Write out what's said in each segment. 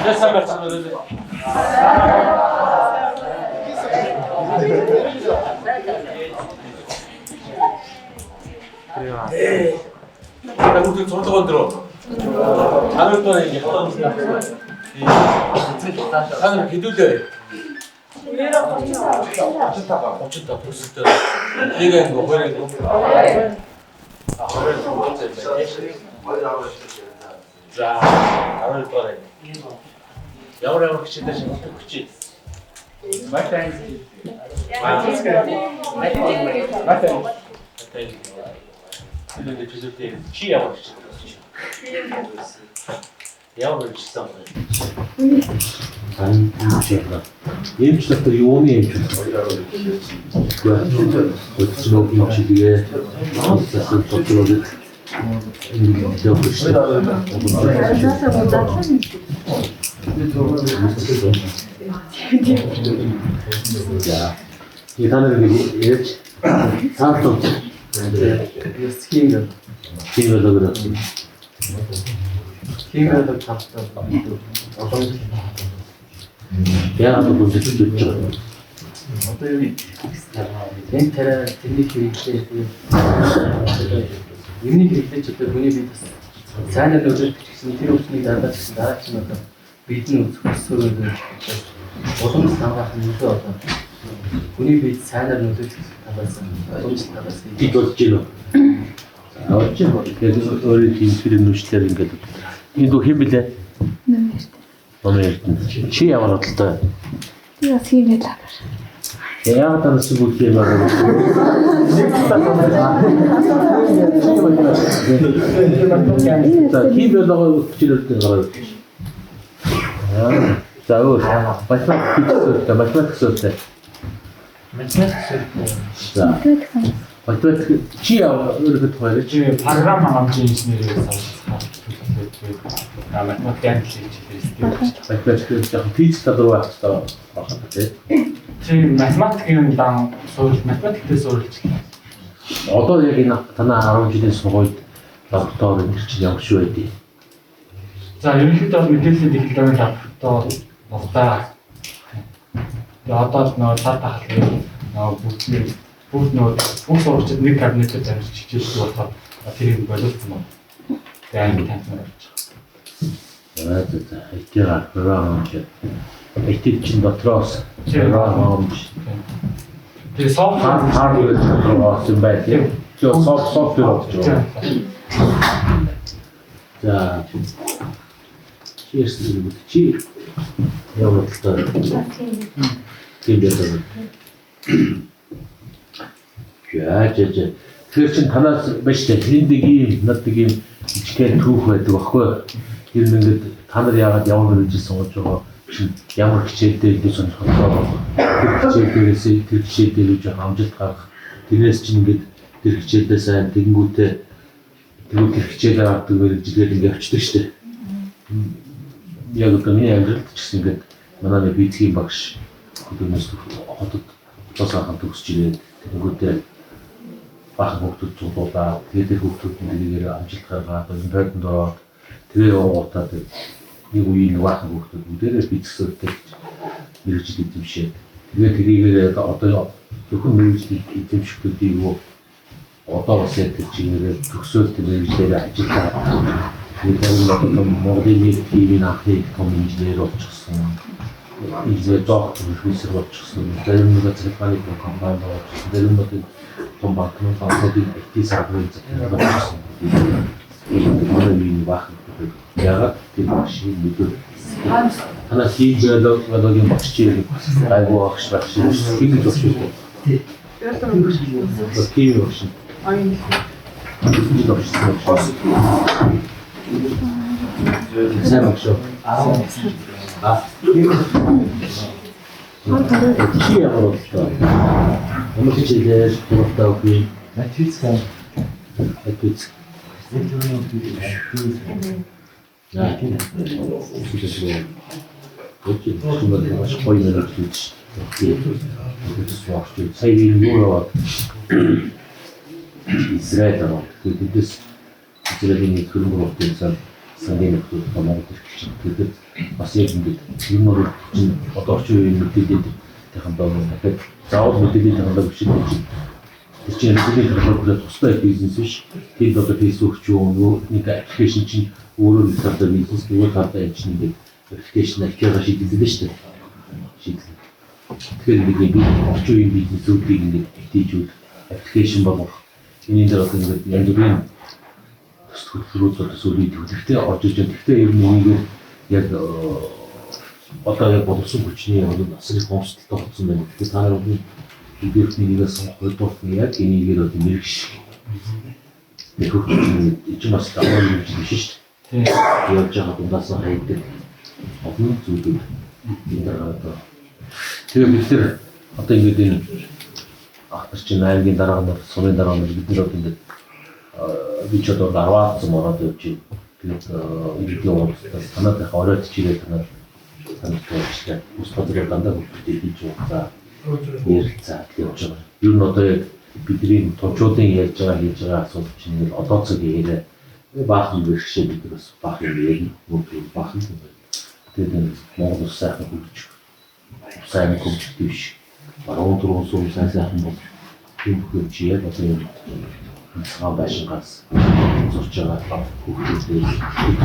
сайн байцгаана уу. Бүгд цуглаан дөрөв. Харуултаа ингэ хатаа. Санаа хэдүүлээ. 35 төсөлтөө. Нэг ингэ хоёр ингэ. За, харуултаа. Ямар хичээлээ шинжлэх хүчтэй. Матай. Или чистоте, чи ямар хичээлээ. Ямар хичээлээ. Ань чиглэл. Эмч доктор юуны эмч? Өчигдөр чиглэлээ. Засаг доктор 자, 이 단어를 이렇게 사업도 스킨도 그렇지. 스킨도 잡다. 대학도 본적 있죠. 어떤 멘탈 техникийн юмны хэрэгтэй ч одоо хүний бид сайн л өдөрт гэсэн тэр өвчнийг дараад гэсэн дараач нь одоо бидний үзэсгэлэнтэй уламж хамгаах нь одоо хүний бид сайн л өдөрт таваасан уламж таваасан бид болж байна. Авч тэгээд өөрийн хэлбэрийн нүшлэр ингээд энэ дүү хэм блэ? Номерт. Чи ямар бодлоо? Я сивэ лаа. Яагаад танаас бүгд юм аа? За, хийбэлгоо хүчлэлтэй гараад. За, өөр математик сөүтэй. За. Математик чи өөрөөр хэлбэл чи програм хамгаалсан инженерээс математик яг физик талруу байх хэрэгтэй байна. Чи математикийн дан суурь математиктэй суурьч. Одоо яг энэ танаа 10 жилийн сургуульд доктор энэ чинь ямар шүү байдгийг. За ерөнхийдөө мэдээллийн технологийн доктор болдоо. Тэгээ одоо нөө цар тахлын бүх сурагчид нэг кабинетээр амьд хичээлдэг болохоор тэрийг боловсон байна. Тэгээ анги таньмаар болж байгаа. За хэвээр програм чи IT чин дотроос програм тэгээ софтвер дотроос юм байна. Тэгээ софтвер болж байгаа. За eerst чи ямар талаар тийм байдаг. Яа тэр чин танаас биш тэндийг ийм наддаг ийм ичгээр түүх байдаг баггүй. Тэр нэгэд та нар яагаад явна гэж сууж байгаа чинь ямар хичээлтэй гэж сонирхолтой. Хичээлдээс тэр хичээлдээ үж амжилт гарах. Тэрнээс чинь ингээд тэр хичээлдээ сайн тэгэнгүүтээ тэр хичээлээр авдаг мэрэгжилээр ингээд явчихдаг шүү дээ. Яг одоо миний амьдралд ч гэсэн ингээд манай физикийн багш хөдөлмөс хотод тосаахан төгсч ирээд тэгэнгүүтээ бах хүүхдүүд цуглуулаад тэгээд хүүхдүүд нэгээр амжилт гаргаад олимпиаданд ороод тэгээ яваатаа нэг үеийн бах хүүхдүүд бүгдээрээ физикстэй мэрэгжил эзэмшээд тэгээд тэрийгээр одоо зөвхөн мэрэгжил эзэмшихдүүдийг юу одоо бас яг чигээрээ төгсөөлт мэрэгжлээр ажиллаад тэгээд одоо Монголын нэг тимийн анхны том инженер болчихсон. Инженер доктор профессор болчихсон. Зарим нэг зэрэгний компани болчихсон. Зарим нэг том банкны банкуудын IT саргын болчихсон. Манай миний бах яагаад тийм машин мэдээ танаа хийжэлогийн багш чинь айгуу багш хийж өгч байна. Тийм багш. Айн хийж өгч байна. сайн багш. Чи ямар боллоо? Ямар хичээлээр дуртай өгье? Математик. Ja, тийм. Окей, chúng ta sẽ quay lại được thì thay vì mua Израиль thì this Израильний клуб organization сангийн нөхцөл Монгол ирсэн. Тэгээд бас яг ингэж юм уу чинь одоо орчин үеийн мэдээлэл технологи дахиад заавал мэдээллийн технологи биш үү? Тэр чинь мэдээллийн технологи тусдаа бизнес биш. Тэнд одоо Facebook ч юу нэг аппликейшн чинь өөрөө нэг талаар бизнес нөгөө талаар энэ чинь нэг аппликейшн ахигаа шийдэлдэг шүү дээ. Шийдэл. Тэгэхээр нэг орчин үеийн бизнесүүдийг ингэ хийжүүл аппликейшн болгох. Эний дээр одоо ингэ янз бүрийн төс хөтөлбөрүүд сүүлийн төлөвтэй орж иж байгаа. Гэхдээ ер нь энийг яг одоо яг боловсон хүчний насрын хомсдолтой болсон байна. Тэгэхээр та нар бидэрхнийгээ сонгох нь яг энийгээр одоо мэрэгш. Яг хөвчний бас даваа юм биш шүү дээ. Явж байгаа дундаас хайдаг. Олон зүйлүүд энэ одоо тэгээ бид нар одоо ингэж энэ ахтар чинь аймгийн дараа нь сумын дараа нь бид нар одоо ингэж би ч одоо 10-аас ороод явж байна. Тэгээд иргэдийн уулзалтаас танайх оройд чигээ танаар санагдчихлаа. Ус бодлоо дандаа хөвгтэй хийж байгаа. Ярилцаа явж байгаа. Ер нь одоо яг бидний товчуудын ярьж байгаа хийж байгаа асуудал чинь нэг одоо цаг яриа баахан бэрхшээ бид нар бас баахан ярина. Мөнгө баахан юм байна. Тэгээд Монгол сайхан хөгжиж сайн хөгжиж биш. Баруун дөрвөн сум сайхан бол юм хөгжиж яг одоо юм цаа байшингаас зурж байгаа хүүхдүүдээ их юм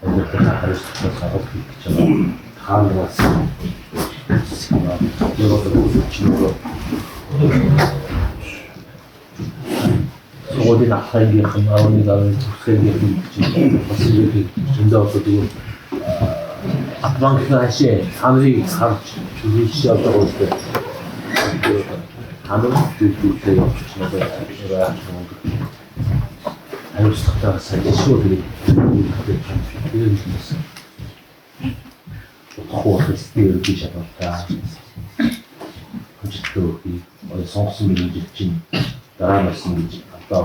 амьдралаа харилцаж байгаа гэж байна. Хаанаас Согдын ахайгийн хэмааны даваа бүсгийн чинь бас нэг зөндөө одоо атвангнашээ хамрыг харж чүрийш явдаг үстэй. Хамрыг зүйлтэй явж байгаа юм. Аюулсахтаа сажишгүй тэгээд хоохстэй гэж боддог. Хожигдохыг сонсон мэрэгжил чинь дараа нь ингэж одоо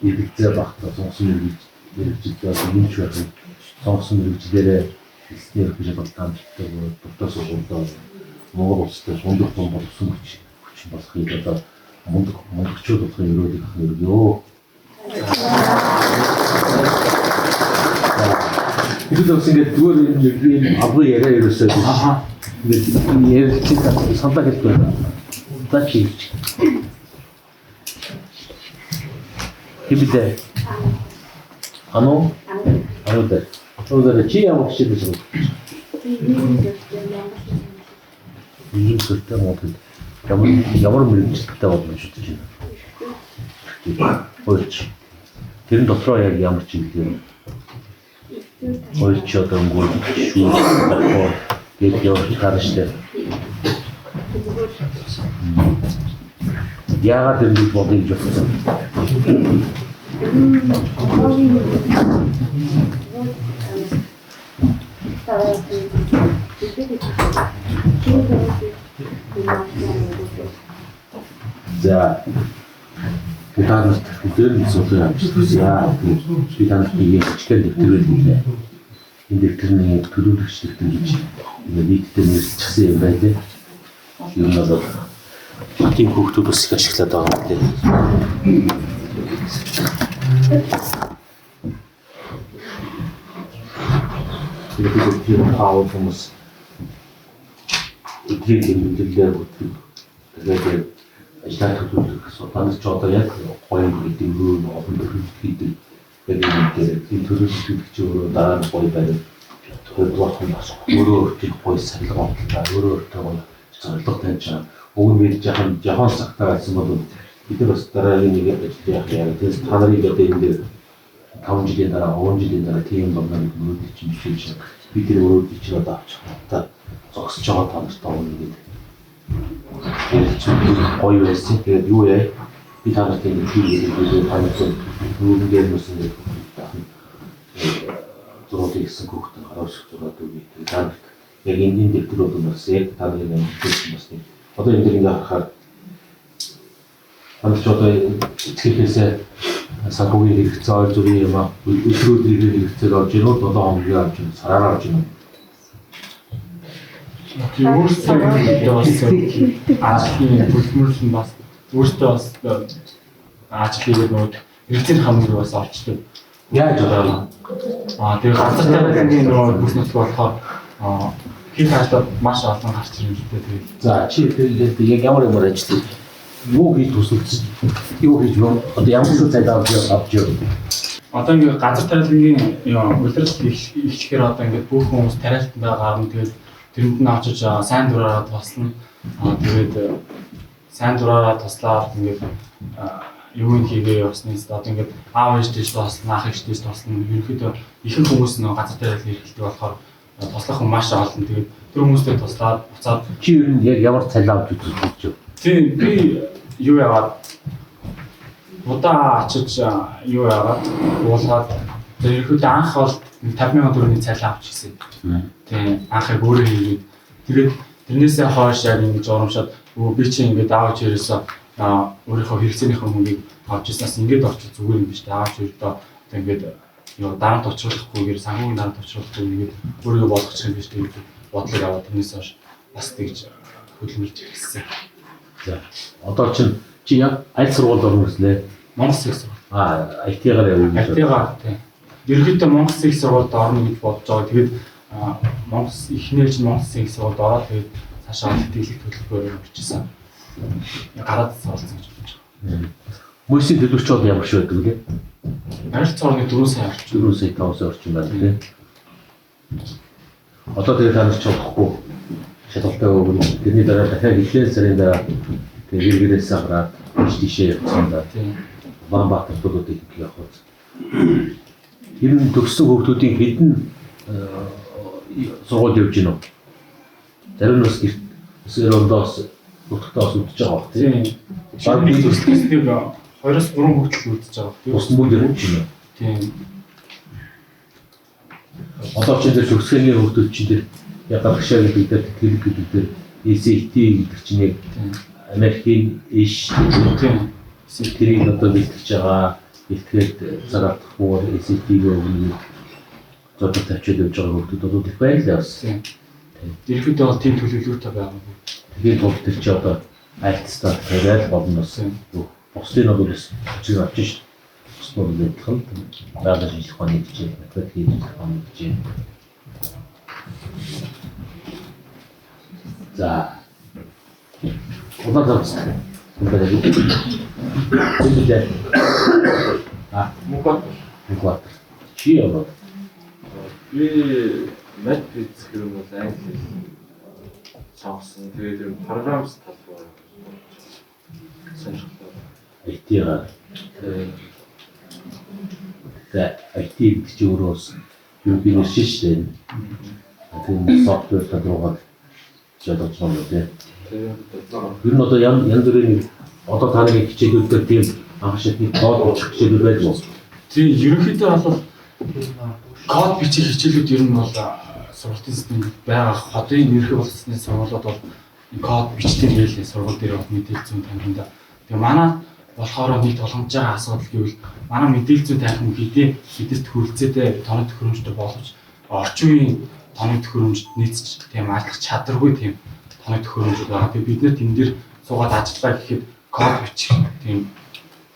идэгцээ багтаа сонсон мэрэгжил юмч байх. Сонсон мэрэгжлээрээ хэлснээр гэж боддог. Дуртаас уурдаа Монгол улстай мундаг том болсон хүч болохыг одоо монгочууд болох ерөөдөх хэрэгөө. Бид бас ингэж зүгээр юм аврал яриа ерөөсөө ингэ ярилцсан санаа хэлдэг байна. Тачиж. Хибидэ. Ано? Анодэ. Одоо чи ямар шиг биш үү? Ийм зөвхөн монгол ямар мэрэгчлээ болно шүү дээ. Хөөч. Тэр дотроо яг ямар чиглэл юм? Хөөч одоо өнгөрч шүү дээ. Яг явж гарна шүү дээ. Яагаад энэ бодож явсан? За Удаанаас дээр нь суулгаж авчихсан. Би танаас нэг хичээл дэвтэр байлээ. Энэ дэвтэрний төлөвлөгч дэвтэр гэж нийтдээ нэрлэчихсэн юм байлээ. Ер нь бол тийм хүүхдүүд бас их ашиглаад байгаа юм лээ. Тэгээд хаав хүмүүс өдрийн мэдлэлээр бүтгэв. Тэгээд ажлаа төлөвлөх асуудал ч одоо яг гоё гэдэг нь олон төлөвлөлт хийдэг. Тэгээд энэ төлөвлөлт чи өөрөө дараа нь гоё байгаад тэгэхээр болох юм бас өөрөө их гоё сарлага бодлоо өөрөө өөртөө зорилго тавьж байгаа. Уг нь бид жахан цагтаа байсан бол бид нар бас дараагийн нэг ажил яах яг тэгээс та нарыг одоо энэ дээр 5 жилийн дараа 10 жилийн дараа тийм болно гэж мөрөдөж чинь биш. Бид тэр өөрөө чинь одоо авчих та зогсож байгаа та нартай өгнө гэдэг. Гоё байсан. Тэгээд юу яа? Би та нартай нэг хийгээд танилцсан нүрээр мөсөн гэдэг. Зургийг хийсэн хүүхдэн харуулж зураад өгье. Тэгээд яг энэ дэвтрүүд нь бас яг та нарын амжилттай бас нэг. Одоо энэ дэр ингээ харахаар Андч одоо эцгийнхээсээ санхүүгийн хэрэгцээ ойр зүрийн юм аа өдрөдрийн хэрэгцээг авч ирнэ 7 хоногийн авч ирнэ сараар авч ирнэ. Өөрсдөө ажлын төлөвлөлт нь бас өөртөө бас ажил хийгээд нөгөө хэрэгцээ хамгийн бас орчдөг. Яаж болоо? Тэгээ газар тариалангийн нөгөө бүс нутаг болохоор хит хайлтад маш олон гарч ирнэ гэдэг тэгээд. За чи тэгээд яг ямар ажиллаж юу хийж төсөлсөн? Юу хийж одоо ямар цайлаа авч юу? Одоо ингээд газар тариалангийн улирал эхлэхээр одоо ингээд бүх хүмүүс тариалтандаа гарна тэгээд тэрэнд нь очиж сайн дураараа туслана. Тэгээд сайн дураараа туслаад ингээд юу юм хийгээ явснаас одоо ингээд аав ээжтэйс туслана, ах ээжтэйс туслана. Ерөнхийдөө ихэнх хүмүүс нь газар тариалан эрхэлдэг болохоор туслах хүн маш олон. Тэгээд тэр хүмүүстэй туслаад буцаад Чи ер нь яг ямар цайлаа авч үзэж юу? тийм би юу яагаад удаа очиж юу яагаад уулгаад ерөнхийдөө анх бол 50,000 төгрөгийн цалин авч ирсэн. Тийм анхыг өөрөө хийгээд тэгээд тэрнээсээ хойш яг ингэж урамшаад би чи ингэж аавч ерөөсөө өөрийнхөө хэрэгцээнийхээ мөнгийг авч ирснаас ингэж орчих зүгээр юм биш. Аавч ердөө ингэж юу дарамт учруулахгүйгээр санхүүгийн дарамт учруулахгүй ингэж өөрийгөө болгочих юм биш гэж бодлыг аваад тэрнээс хойш бас тэгж хөдөлмөрч ирсэн. За одоо чи яг аль сургуульд орно гэслээ? Монгол Улсын сургууль. IT-гаар явуулж байна. IT-гаар тийм. Ерөнхийдөө Монгол Улсын сургуульд орно гэж бодож байгаа. Тэгээд Монгол эхнэр чинь Монгол Улсын сургуульд ороод тэгээд цаашаа тэтгэлэг төлөвлөгөөр бичсэн. Гараад суралцсан гэж бодож байгаа. Мөсийн төлөвчд ямар шиг байдаг вэ? Харилцаа орны 4 сая орчим. 4 сая 5 сая орчим байна тийм. Одоо тэгээд танаас ч болохгүй шалгалтай өгнө. Тэрний дараа дахиад эхлэл сарын дараа тэгээд гэргээрээс гараад тийшээ явсан да. Тийм. Баамбат төлөвлөлтөд явах уу. Ер нь төгссөн хүүхдүүдийн хэдэн сургууль явж гинөө. Зарим нь бас өсөөрөөс утгатаас үдчихэж байгаа бох тийм. Баг нэг төслөөс нэг 2-3 хүүхдэл үдчихэж байгаа. Бус бүгд явж гинөө. Тийм. Одоо ч энэ төгсгөний хүүхдүүд чинь тэр яг гашаа гэдэг дээр тэтгэлэг гэдэг дээр SAT гэдэг чинь яг Америкийн иш Тийм. тэрийг одоо бэлтгэж байгаа. Бэлтгээд зараадах бүр SAT-г өгнө. Зодод тавьчаад явж байгаа хүүхдүүд одоо их байна л бас. Тийм. Ерөнхийдөө бол тийм төлөвлөгөөтэй байгаа. Тэгээд бол тэр чи одоо альтстаа тавиад болно бас. Бусдын бол бас чиг авчих ш. Бусдын мэдхэн байгаль шинжилгээ ухааны хичээл, математикийн ухааны хичээл. За. Удаа тавцтай. Тэгэлээ. Мукат. Чи яваа. Би мат физик юм бол англи сонгосон. Тэгээд програмс талбар сонирхолтой. IT-га IT гэдэг чи өөрөөс юу би нэршин шүү дээ. Тэгээд софтвер талбараар жадаж байна үү? Ер нь одоо янз бүрийн одоо та нэг хичээлүүд дээр тийм анх шатны код бичих хичээлүүд байж болно. Тийм ерөнхийдөө бол код бичих хичээлүүд ер нь бол сургалтын системд байгаа хотын ерхий болцсны сургуулиуд бол код бичдэг хэлээ сургууль дээр мэдээлэл зүйн танхимда. Тэгээ манай болохоор нэг толгомж байгаа асуудал гэвэл манай мэдээлэл зүйн танхим хэдийст хөрөлцөөтэй тоног төхөөрөмжтэй болгож орчин үеийн тоног төхөөрөмжд нийцж тийм алдах чадваргүй тийм тоног төхөөрөмжүүд байгаа. Тэгээ бид нэр тэн дээр суугаад ажиллаа гэхэд код бичих тийм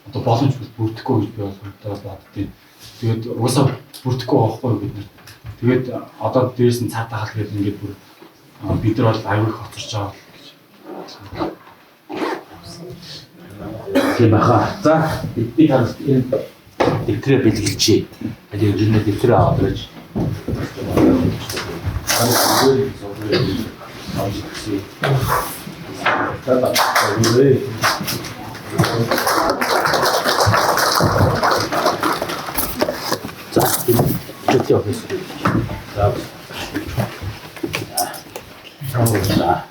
одоо боломж бүрдэхгүй гэж би боддیں۔ Тэгээд уусаа бүрдэхгүй байхгүй бид нар. Тэгээд одоо дээрээс нь цаатаа хал гэдэг ингээд бүр бид нар бол аюул их хоцорч байгаа гэж. Тийм баха. За би танаас энэ дэвтрээ бэлгэлчихье. Тэгээд ер нь дэвтрээ аваад байж. За жишээ офис. За. За.